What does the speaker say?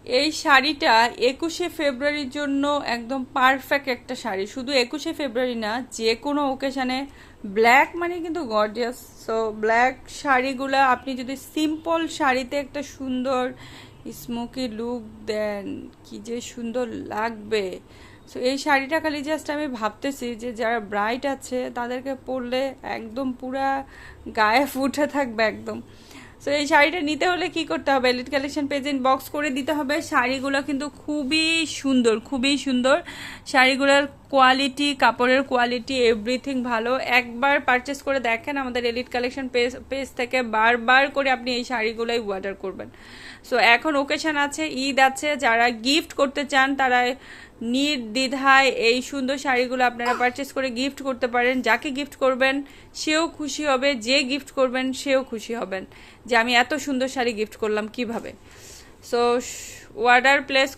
এই শাড়িটা 21শে ফেব্রুয়ারির জন্য একদম পারফেক্ট একটা শাড়ি। শুধু 21শে ফেব্রুয়ারি না, যে কোনো ওকেশানে ব্ল্যাক মানে কিন্তু গর্জিয়াস। সো ব্ল্যাক শাড়িগুলা আপনি যদি সিম্পল শাড়িতে একটা সুন্দর স্মোকি লুক দেন, কি যে সুন্দর লাগবে। সো এই শাড়িটা খালি জাস্ট আমি ভাবতেছি যে যারা ব্রাইট আছে তাদেরকে পরলে একদম পুরা গায়ে ফুটে থাকবে একদম। সো এই শাড়িটা নিতে হলে কি করতে হবে, এলিট কালেকশন পেজ ইনবক্স করে দিতে হবে। শাড়িগুলো কিন্তু খুবই সুন্দর, খুবই সুন্দর। শাড়িগুলোর কোয়ালিটি, কাপড়ের কোয়ালিটি, এভরিথিং ভালো। একবার পারচেস করে দেখেন আমাদের এলিট কালেকশন পেজ থেকে, বারবার করে আপনি এই শাড়িগুলোই অর্ডার করবেন। সো এখন ওকেশন আছে, ঈদ আছে, যারা গিফট করতে চান তারা নির্দ্বিধায় এই সুন্দর শাড়িগুলো আপনারা পারচেস করে গিফট করতে পারেন। যাকে গিফট করবেন সেও খুশি হবে, যে গিফট করবেন সেও খুশি হবেন যে আমি এত সুন্দর শাড়ি গিফট করলাম কিভাবে। So order place